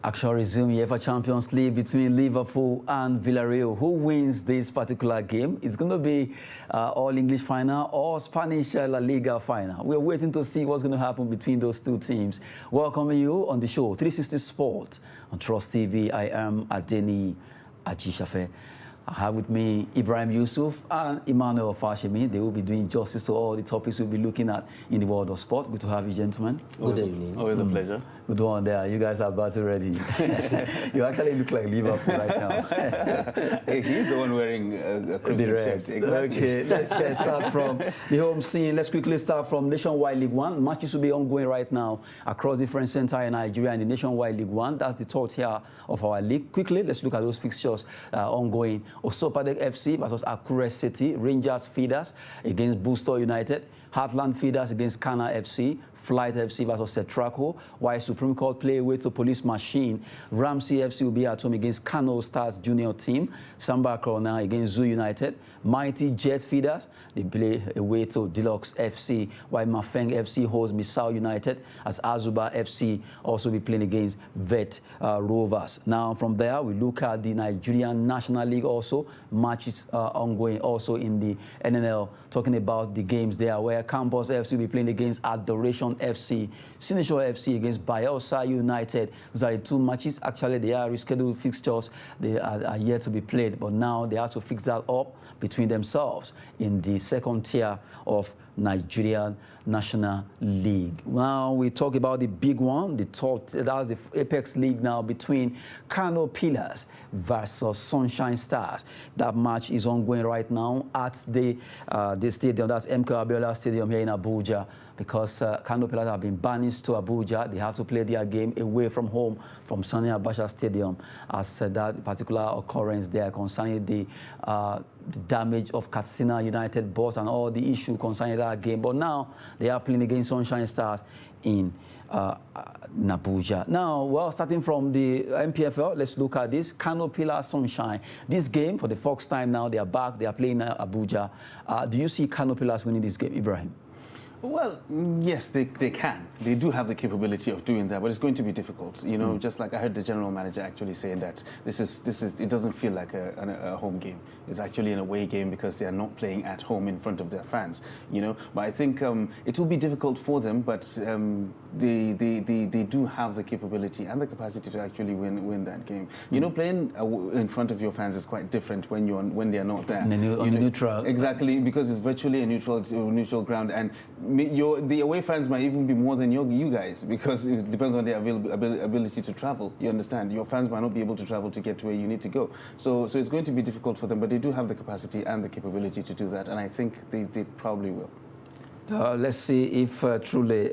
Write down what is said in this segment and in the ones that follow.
Action resume UEFA Champions League between Liverpool and Villareal. Who wins this particular game? It's going to be all English final or Spanish La Liga final. We're waiting to see what's going to happen between those two teams. Welcoming you on the show, 360 Sport on Trust TV. I am Adeni Ajishafe. I have with me Ibrahim Yusuf and Emmanuel Fashemi. They will be doing justice to all the topics we'll be looking at in the world of sport. Good to have you, gentlemen. Good evening. Always a pleasure. Good one there. You guys are battle ready. You actually look like Liverpool right now. Hey, he's the one wearing a crimson shirt. Exactly. Okay, let's start from the home scene. Let's quickly start from Nationwide League One. Matches will be ongoing right now across different centers in Nigeria and the Nationwide League One. That's the third tier of our league. Quickly, let's look at those fixtures ongoing. Osopadek FC versus Akure City, Rangers Feeders against Booster United, Heartland Feeders against Kana FC, Flight FC versus Setraco, while Supreme Court play away to Police Machine. Ramsey FC will be at home against Kano Stars Junior Team, Samba Corona against Zoo United, Mighty Jet Feeders, they play away to Deluxe FC, while Mafeng FC hosts Misao United, as Azuba FC also be playing against Vet Rovers. Now from there, we look at the Nigerian National League also, matches ongoing also in the NNL, talking about the games there where Campus FC will be playing against Adoration FC, Sinishore FC against Bayelsa United. Those are the two matches. Actually, they are rescheduled fixtures. They are yet to be played, but now they have to fix that up between themselves in the second tier of Nigerian National League. Now we talk about the big one, that's the Apex League now between Kano Pillars versus Sunshine Stars. That match is ongoing right now at the stadium, that's MK Abiola Stadium here in Abuja, because Kano Pillars have been banished to Abuja. They have to play their game away from home from Sani Abacha Stadium, as that particular occurrence there concerning the damage of Katsina United bus and all the issue concerning that game. But now they are playing against Sunshine Stars in Abuja. Now, well, starting from the MPFL, let's look at this. Kano Pillars Sunshine. This game, for the first time now, they are back. They are playing Abuja. Do you see Kano Pillars winning this game, Ibrahim? Well, yes, they can. They do have the capability of doing that, but it's going to be difficult. You know, just like I heard the general manager actually saying that it doesn't feel like a home game. It's actually an away game because they are not playing at home in front of their fans. You know, but I think it will be difficult for them, but they do have the capability and the capacity to actually win that game. You know, playing in front of your fans is quite different when they are not there. On neutral. Exactly, because it's virtually a neutral ground, and the away fans might even be more than you guys, because it depends on their ability to travel. You understand? Your fans might not be able to travel to get to where you need to go. So it's going to be difficult for them, but they do have the capacity and the capability to do that, and I think they probably will. Let's see if truly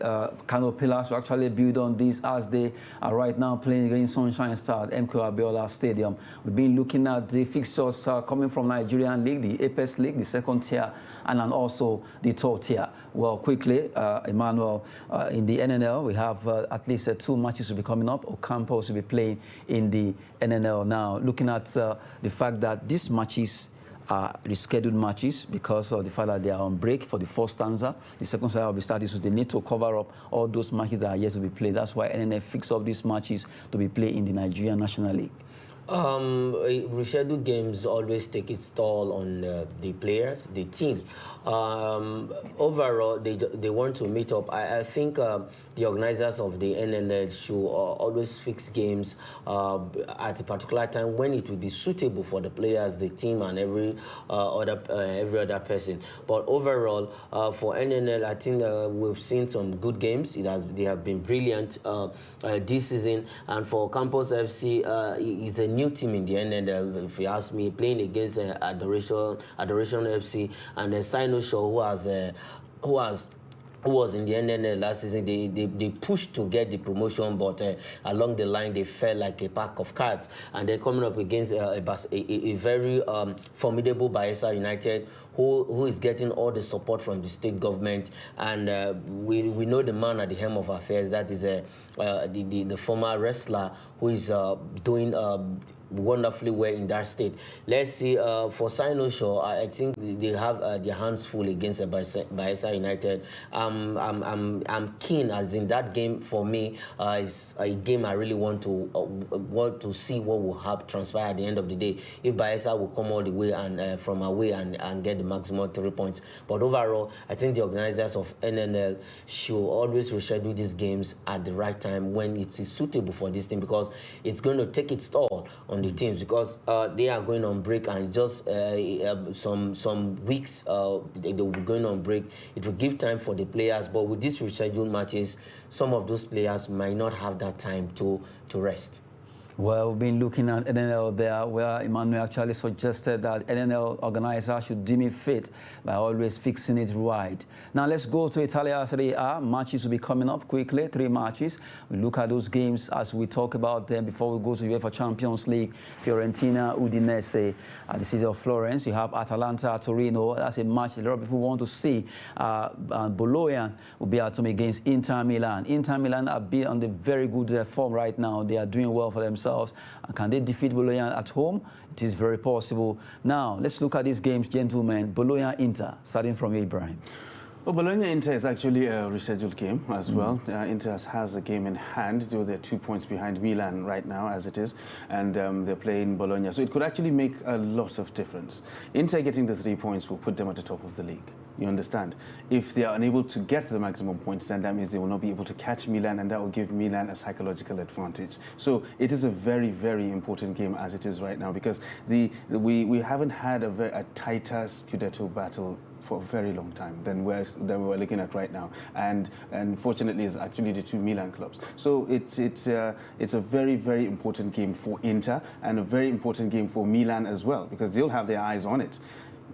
Kano Pillars will actually build on this, as they are right now playing against Sunshine Star at MK Abiola Stadium. We've been looking at the fixtures coming from Nigerian League, the Apex League, the second tier, and then also the third tier. Well, quickly, Emmanuel, in the NNL, we have at least 2 matches will be coming up. Ocampos will be playing in the NNL now. Looking at the fact that these matches are rescheduled matches because of the fact that they are on break for the first stanza. The second stanza will be started, so they need to cover up all those matches that are yet to be played. That's why NNF fixed up these matches to be played in the Nigerian National League. Rescheduled games always take its toll on the players, the team. Overall, they want to meet up. I think the organizers of the NNL should always fix games at a particular time when it will be suitable for the players, the team, and every other person. But overall, for NNL, I think we've seen some good games. They have been brilliant this season. And for Campus FC, it's a new team in the NNL, if you ask me, playing against Adoration FC and Sino Show, who was in the NNL last season. They pushed to get the promotion, but along the line they fell like a pack of cards, and they're coming up against a very formidable Bayelsa United, who is getting all the support from the state government, and we know the man at the helm of affairs, that is the former wrestler who is doing wonderfully well in that state. Let's see, for Sinoshaw, I think they have their hands full against Bayelsa United. I'm keen, as in that game for me is a game I really want to see what will have transpire at the end of the day. If Bayelsa will come all the way and from away and get the maximum 3 points. But overall, I think the organizers of NNL should always reschedule these games at the right time when it is suitable for this team, because it's going to take its toll on the teams, because they are going on break, and just some weeks they will be going on break. It will give time for the players, but with these rescheduled matches, some of those players might not have that time to rest. Well, we've been looking at NNL there, where Emmanuel actually suggested that NNL organizers should deem it fit by always fixing it right. Now, let's go to Italia Serie A. Matches will be coming up quickly, 3 matches. We look at those games as we talk about them before we go to UEFA Champions League. Fiorentina, Udinese at the city of Florence. You have Atalanta, Torino. That's a match a lot of people want to see. Bologna will be at home against Inter Milan. Inter Milan have been on the very good form right now. They are doing well for themselves. And can they defeat Bologna at home? It is very possible. Now, let's look at these games, gentlemen. Bologna-Inter, starting from Ibrahim. Well, Bologna-Inter is actually a rescheduled game as well. Inter has a game in hand, though they're 2 points behind Milan right now, as it is, and they're playing Bologna. So it could actually make a lot of difference. Inter getting the 3 points will put them at the top of the league. You understand? If they are unable to get the maximum points, then that means they will not be able to catch Milan, and that will give Milan a psychological advantage. So it is a very, very important game as it is right now, because we haven't had a tighter Scudetto battle for a very long time than we're looking at right now, and fortunately it's actually the 2 Milan clubs. So it's a very, very important game for Inter, and a very important game for Milan as well, because they'll have their eyes on it.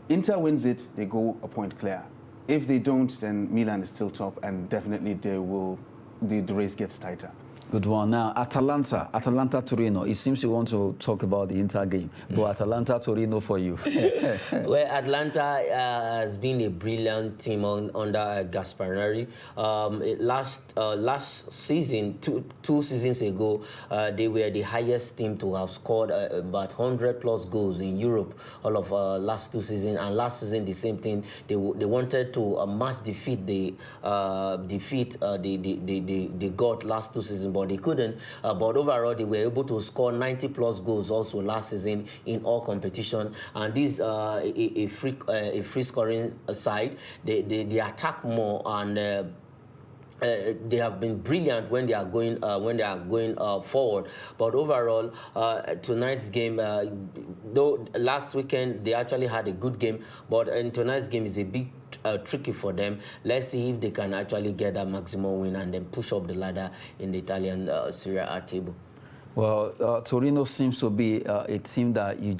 Inter wins it, they go a point clear. If they don't, then Milan is still top, and definitely the race gets tighter. Good one. Now, Atalanta-Torino. It seems you want to talk about the Inter game, but Atalanta-Torino for you. Well, Atlanta has been a brilliant team under Gasparini. Last season, two seasons ago, they were the highest team to have scored about 100+ goals in Europe all of last 2 seasons. And last season, the same thing. They wanted to match defeat they got last 2 seasons, but they couldn't. But overall, they were able to score 90+ goals also last season in all competition. And this a free scoring side. They attack more, and they have been brilliant when they are going forward. But overall, tonight's game, though last weekend they actually had a good game, but in tonight's game is a bit tricky for them. Let's see if they can actually get that maximum win and then push up the ladder in the Italian Serie A table. Well, Torino seems to be a team that you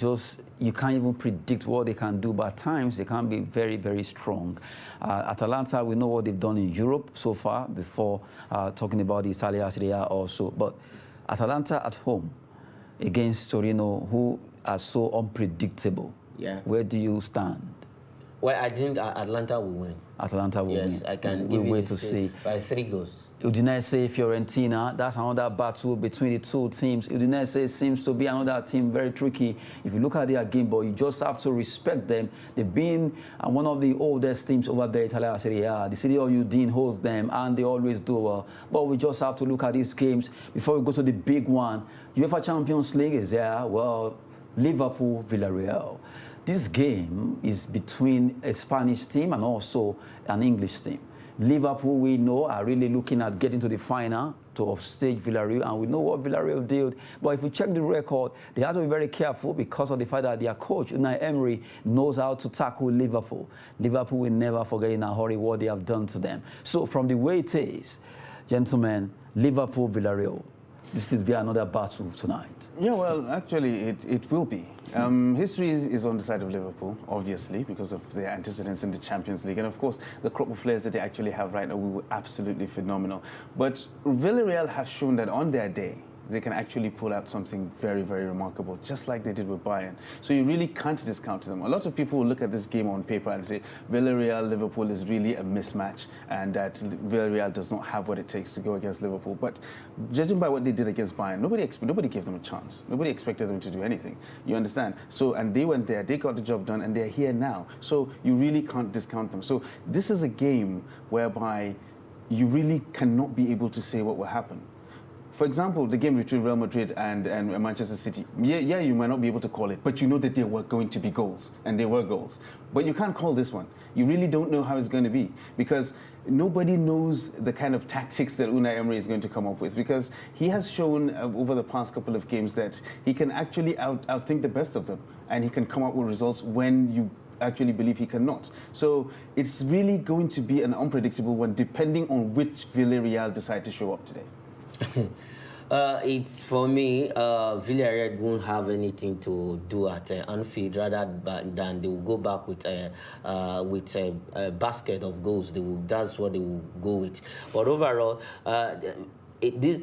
can't even predict what they can do, but at times they can be very, very strong. Atalanta, we know what they've done in Europe so far before talking about the Italia Serie A also. But Atalanta at home against Torino, who are so unpredictable. Yeah. Where do you stand? Well, I think Atlanta will win. Atlanta will win. Yes, I can we'll give you wait to see. By 3 goals. Udinese, Fiorentina, that's another battle between the 2 teams. Udinese seems to be another team very tricky. If you look at their game, but you just have to respect them. They've been one of the oldest teams over there, Italia Serie A. The city of Udine holds them, and they always do well. But we just have to look at these games before we go to the big one. UEFA Champions League is there. Well, Liverpool, Villareal. This game is between a Spanish team and also an English team. Liverpool, we know, are really looking at getting to the final to upstage Villareal, and we know what Villareal did. But if we check the record, they have to be very careful because of the fact that their coach, Unai Emery, knows how to tackle Liverpool. Liverpool will never forget in a hurry what they have done to them. So from the way it is, gentlemen, Liverpool, Villareal, this will be another battle tonight. Yeah, well, actually, it will be. History is on the side of Liverpool, obviously, because of their antecedents in the Champions League. And, of course, the crop of players that they actually have right now will be absolutely phenomenal. But Villareal have shown that on their day, they can actually pull out something very, very remarkable, just like they did with Bayern. So you really can't discount them. A lot of people will look at this game on paper and say Villareal, Liverpool is really a mismatch, and that Villareal does not have what it takes to go against Liverpool. But judging by what they did against Bayern, nobody gave them a chance. Nobody expected them to do anything. You understand? So, and they went there, they got the job done, and they're here now. So you really can't discount them. So this is a game whereby you really cannot be able to say what will happen. For example, the game between Real Madrid and Manchester City, yeah, you might not be able to call it, but you know that there were going to be goals, and there were goals. But you can't call this one. You really don't know how it's going to be, because nobody knows the kind of tactics that Unai Emery is going to come up with, because he has shown over the past couple of games that he can actually outthink the best of them, and he can come up with results when you actually believe he cannot. So it's really going to be an unpredictable one, depending on which Villarreal decide to show up today. It's for me, Villareal won't have anything to do at Anfield, rather than they will go back with a basket of goals. That's what they will go with. But overall,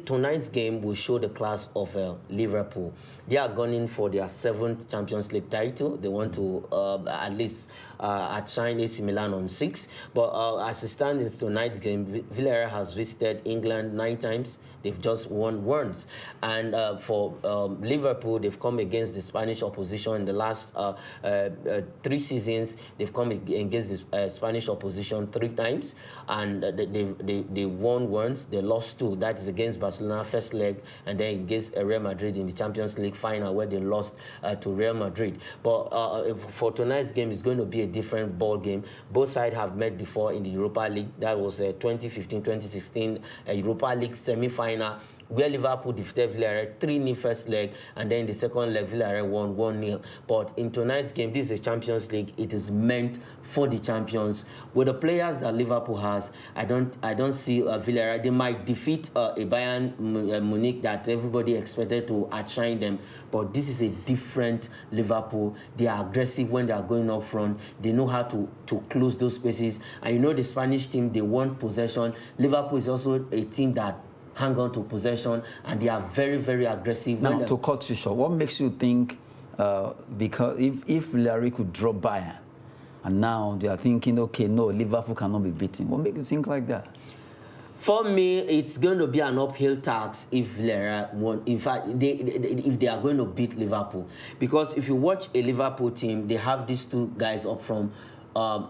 tonight's game will show the class of Liverpool. They are gunning for their 7th Champions League title. They want to at least outshine AC Milan on 6. But as it stands in tonight's game, Villarreal has visited England 9 times. They've just won once. And for Liverpool, they've come against the Spanish opposition in the last 3 seasons. They've come against the Spanish opposition 3 times. And they won once, they lost 2. That is against Barcelona first leg, and then against Real Madrid in the Champions League final, where they lost to Real Madrid. But for tonight's game, it's going to be a different ball game. Both sides have met before in the Europa League. That was 2015-2016 Europa League semi-final, where Liverpool defeated Villareal 3-0 first leg, and then in the second leg, Villareal won 1-0. But in tonight's game, this is a Champions League. It is meant for the champions. With the players that Liverpool has, I don't see Villareal. They might defeat a Bayern Munich that everybody expected to outshine them. But this is a different Liverpool. They are aggressive when they are going up front. They know how to close those spaces. And you know the Spanish team, they want possession. Liverpool is also a team that hang on to possession, and they are very, very aggressive. Now, to cut you short, what makes you think, because if Villareal could drop Bayern, and now they are thinking, okay, no, Liverpool cannot be beaten. What makes you think like that? For me, it's going to be an uphill task if Villareal won. In fact, if they are going to beat Liverpool. Because if you watch a Liverpool team, they have these 2 guys up from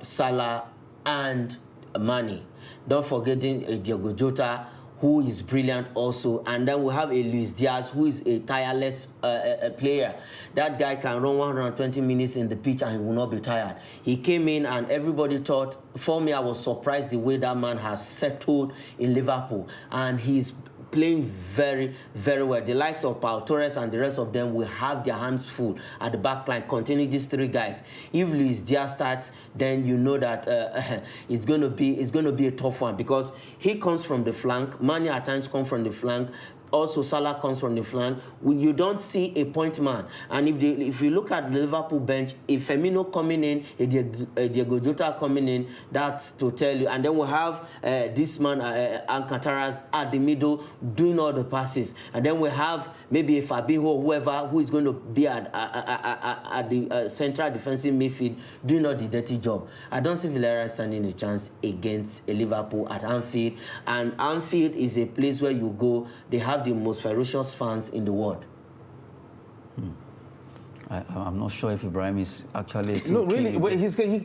Salah and Mane. Don't forget Diogo Jota, who is brilliant also, and then we have a Luis Diaz, who is a tireless player. That guy can run 120 minutes in the pitch and he will not be tired. He came in and everybody thought, for me, I was surprised the way that man has settled in Liverpool, and he's playing very, very well. The likes of Pau Torres and the rest of them will have their hands full at the back line, containing these 3 guys. If Luis Diaz starts, then you know that it's going to be a tough one, because he comes from the flank. Mane at times comes from the flank. Also, Salah comes from the flank. You don't see a point man. And if you look at the Liverpool bench, if Firmino coming in, Diogo Jota coming in, that's to tell you. And then we have this man, Alcantara, at the middle, doing all the passes. And then we have maybe a Fabinho or whoever who is going to be at the central defensive midfield, doing all the dirty job. I don't see Villarreal standing a chance against a Liverpool at Anfield. And Anfield is a place where you go, they have the most ferocious fans in the world. I'm not sure if Ibrahim is actually... No, really,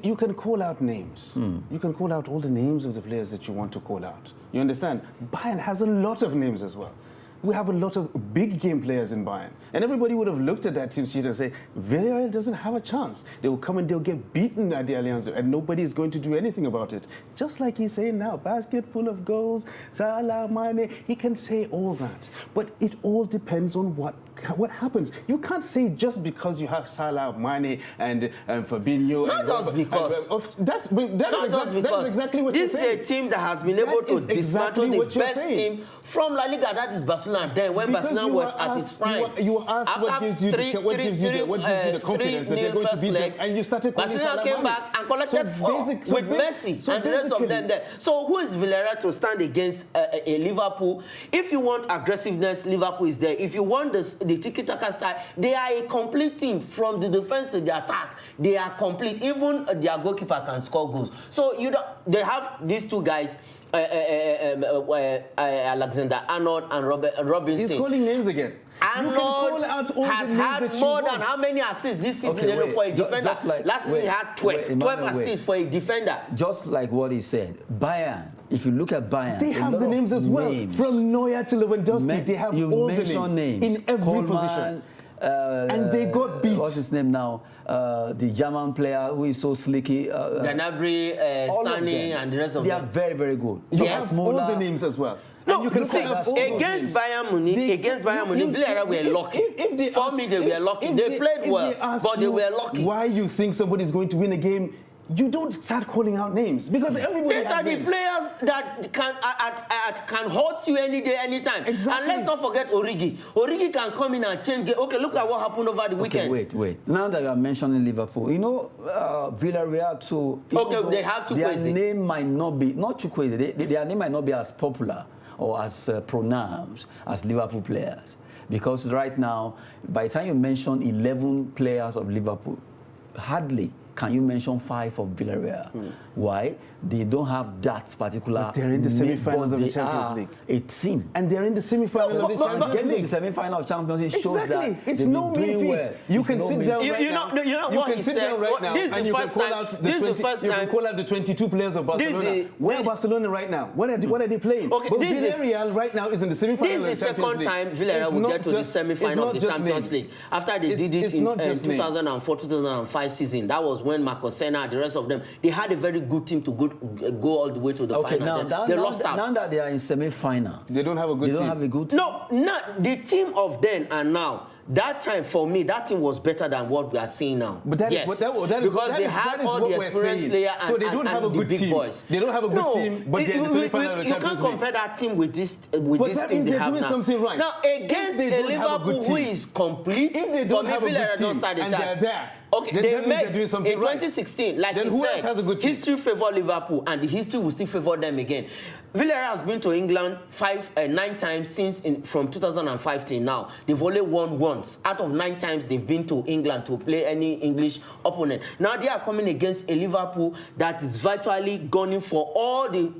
you can call out names. You can call out all the names of the players that you want to call out. You understand? Bayern has a lot of names as well. We have a lot of big game players in Bayern. And everybody would have looked at that team sheet and say, Villareal doesn't have a chance. They will come and they'll get beaten at the Allianz, and nobody is going to do anything about it. Just like he's saying now, basket full of goals, Salah, Mane, he can say all that. But it all depends on what happens. You can't say just because you have Salah, Mane, and Fabinho. Not just because. That's exactly what this you're saying. This is a team that has been able to dismantle the best team from La Liga, that is Barcelona. Barcelona then when Barcelona was at its prime. You were asked what gives you the confidence that they're going to beat them, and you started calling Barcelona came back and collected 4 with Messi and the rest of them there. So who is Villareal to stand against a Liverpool? If you want aggressiveness, Liverpool is there. If you want the tiki-taka style, they are a complete team from the defense to the attack. They are complete. Even their goalkeeper can score goals. So they have these two guys, Alexander-Arnold and Robinson. He's calling names again. Arnold has had more than how many assists this season for a defender? Last season he had 12 assists for a defender. Just like what he said, Bayern, if you look at Bayern, they have the names as well. From Neuer to Lewandowski, they have all the names in every position. And they got beat. What's his name now? The German player who is so slicky. Gnabry, Sani, and the rest of them. They are very, very good. You have all the names as well. No, you can see against Bayern Munich, Villarreal were lucky. For me, they were lucky. They played well, but they were lucky. Why you think somebody's going to win a game? You don't start calling out names because everybody. These are the players that can hurt you any day, anytime. Exactly. And let's not forget Origi. Origi can come in and change game. Okay, look at what happened over the weekend. Wait. Now that you are mentioning Liverpool, you know Villarreal too. Okay, they have to. Their name might not be too crazy. Their name might not be as popular or as pronounced as Liverpool players, because right now, by the time you mention 11 players of Liverpool, hardly can you mention 5 of Villareal. Why? They don't have that particular. But they're in the semi-final of the Champions League. A team. And they're in the semi-final of the Champions League. Getting to the semi-final of Champions League shows that it's no mean feat. Well. You can sit down right now. You know what he said? This is the first time. This is the first time. You can call out the 22 players of Barcelona. Where are Barcelona right now? What are they playing? Okay, but Villarreal right now is in the semi-final of the Champions League. This is the second time Villarreal will get to the semi-final of the Champions League. After they did it in 2004-2005 season. That was when Marcos Senna, the rest of them, they had a very good team to go all the way to the final. They lost out. Now that they are in semi-final, they don't have a good team. They don't have a good team. No, the team of then and now. That time, for me, that team was better than what we are seeing now. But that yes. is because they had all the experienced players so they don't have a good big team. Boys. They don't have a good team, but they're in the semi-final of the Champions League. You can't compare that team with this team they have now. Something right. Now, against a Liverpool who is complete, if they don't have a good team and they're there, okay, they met in 2016. Like he said, history favor Liverpool, and the history will still favor them again. Villarreal has been to England 9 times from 2005 till now. They've only won once. Out of 9 times they've been to England to play any English opponent. Now they are coming against a Liverpool that is virtually gunning for all the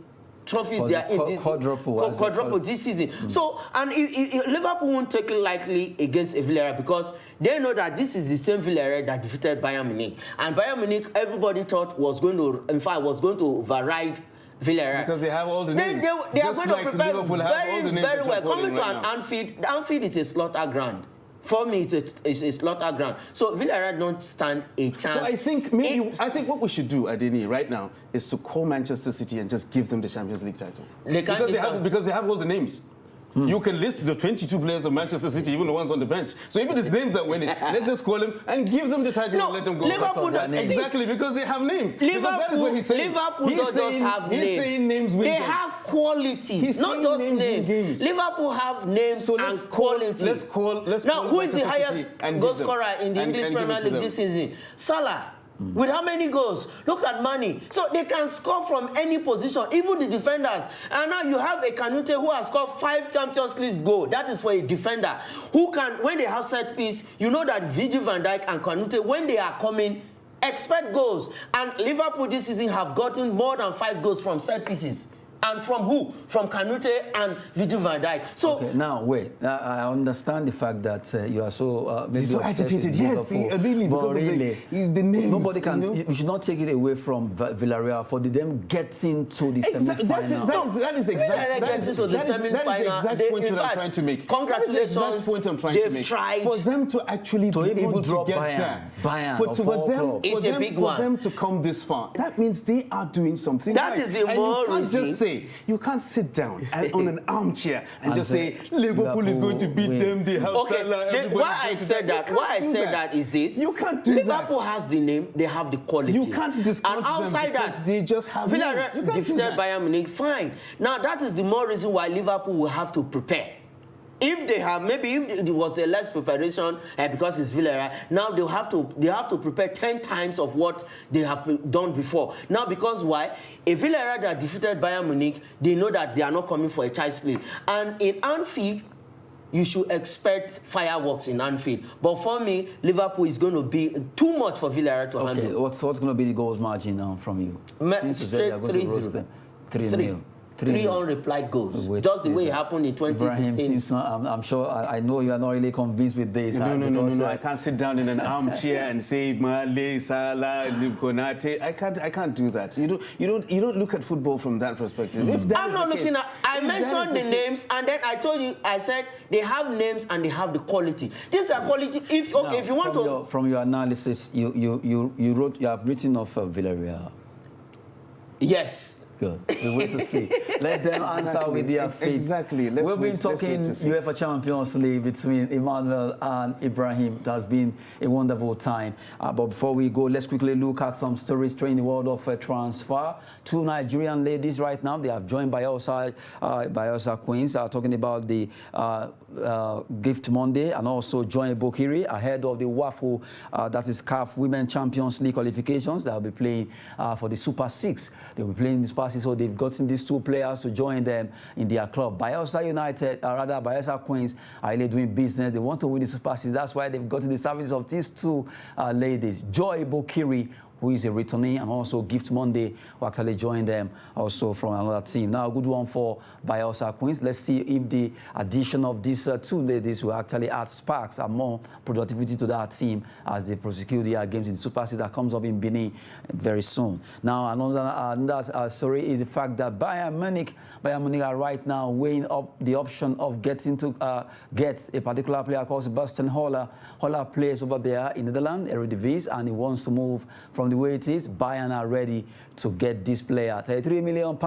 trophies they are in this quadruple this season. So, and Liverpool won't take it lightly against a Villarreal because they know that this is the same Villarreal that defeated Bayern Munich. And Bayern Munich, everybody thought was going to override Villareal. Because they have all the names. They are going to prepare very well. Coming to an Anfield, Anfield is a slaughter ground. For me, it's a slaughter ground. So Villarreal don't stand a chance. So I think what we should do, Adeni, right now, is to call Manchester City and just give them the Champions League title. Because they have all the names. You can list the 22 players of Manchester City, even the ones on the bench. So even it's names that win it, let's just call them and give them the title and let them go. Liverpool exactly, because they have names. That is what he's saying. Liverpool don't just have names. They have quality, not just names. Liverpool have names and quality. Now, who is the highest goal scorer in the English Premier League this season? Salah. With how many goals? Look at Mane. So they can score from any position, even the defenders. And now you have a Kanute who has scored 5 Champions League goals. That is for a defender who can, when they have set piece, you know that Virgil van Dijk and Kanute, when they are coming, expect goals. And Liverpool this season have gotten more than 5 goals from set pieces. And from who? From Kanute and Virgil van Dijk. So okay, now wait. I understand the fact that you are so maybe so agitated. Yes, really, because really, of the names. Nobody can. You should not take it away from Villarreal for them getting to the semi-final. That is exactly. Getting to the semi-final. That is the exact point that I'm trying to make. Congratulations. They've tried for them to actually be able to get there. It's a big one. For them to come this far, that means they are doing something. That is the more reason. You can't sit down on an armchair and just say Liverpool is going to beat them. They have why I said that is this. You can't do that. Liverpool has the name, they have the quality. You can't discount and outside them that, they just have Villarreal defeated Bayern Munich. Fine. Now that is the more reason why Liverpool will have to prepare. if they have, maybe if it was a less preparation because it's Villareal, now they have to prepare 10 times of what they have done before. Now, because why? If Villareal that defeated Bayern Munich, they know that they are not coming for a child's play. And in Anfield, you should expect fireworks in Anfield. But for me, Liverpool is going to be too much for Villarreal to handle. What's going to be the goals margin now from you? Straight 3-0. 3-0. 3 unreplied goals. Just the way it happened in 2016. I'm sure, I know you are not really convinced with this. No. I can't sit down in an armchair and say Male, Salah, Konate. I can't do that. You don't look at football from that perspective. I'm not looking at. I mentioned the names, and then I told you. I said they have names and they have the quality. These are quality. If you want to, from your analysis, you have written of Villareal. Yes. Good. We wait to see. Let them answer with their faith. Exactly. We've been talking UEFA Champions League between Emmanuel and Ibrahim. It has been a wonderful time. But before we go, let's quickly look at some stories in the world of transfer. 2 Nigerian ladies right now, they have joined by our Queens, talking about the Gift Monday, and also Joy Bokiri ahead of the WAFU, that is CAF Women Champions League qualifications. They'll be playing for the Super 6. They'll be playing this Super 6, so they've gotten these 2 players to join them in their club. Bayelsa United, Bayelsa Queens are really doing business. They want to win the Super 6. That's why they've gotten the services of these 2 ladies. Joy Bokiri, who is a returnee, and also Gift Monday, who actually joined them also from another team. Now, a good one for Bayelsa Queens. Let's see if the addition of these 2 ladies will actually add sparks and more productivity to that team as they prosecute their games in the Super 6 that comes up in Benin very soon. Now, another story is the fact that Bayern Munich are right now weighing up the option of getting to get a particular player called Sebastian Haller. Haller plays over there in Netherlands, Eredivisie, and he wants to move from the way it is. Bayern are ready to get this player. £33 million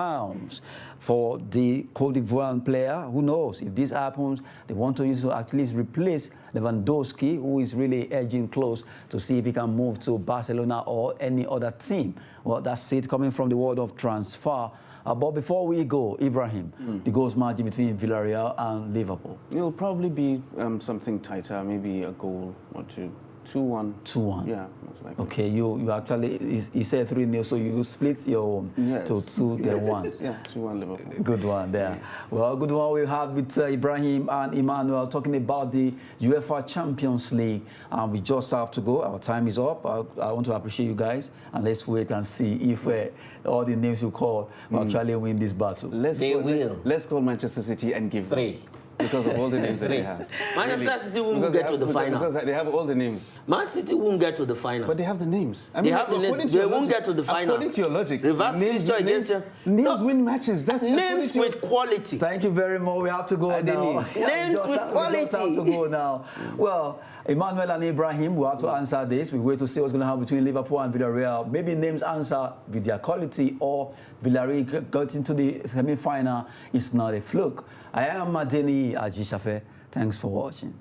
for the Cote d'Ivoire player. Who knows? If this happens, they want to use to at least replace Lewandowski, who is really edging close to see if he can move to Barcelona or any other team. Well, that's it coming from the world of transfer. But before we go, Ibrahim, the goals margin between Villareal and Liverpool. It'll probably be something tighter, maybe a goal or 2. 2-1. 2-1. Yeah, most likely. Okay, you actually, you said 3-0, so you split your own to 2, then 1. Yeah, 2-1 Liverpool. Good one there. Well, good one we have with Ibrahim and Emmanuel talking about the UEFA Champions League. And we just have to go. Our time is up. I want to appreciate you guys. And let's wait and see if all the names you call will actually win this battle. Let's call Manchester City and give 3. Because of all the names that they have. Manchester City won't get to the final. Because they have all the names. Man City won't get to the final. But they have the names. They have the names. They won't get to the final. According to your logic. Reverse fixture against you. Names win matches. That's names with quality. Thank you very much. We have to go now. Names with quality. We just have to go now. Well, Emmanuel and Ibrahim, we have to answer this. We wait to see what's going to happen between Liverpool and Villareal. Maybe names answer with their quality, or Villareal got into the semi-final. It's not a fluke. I am Madeni Ajishafe. Thanks for watching.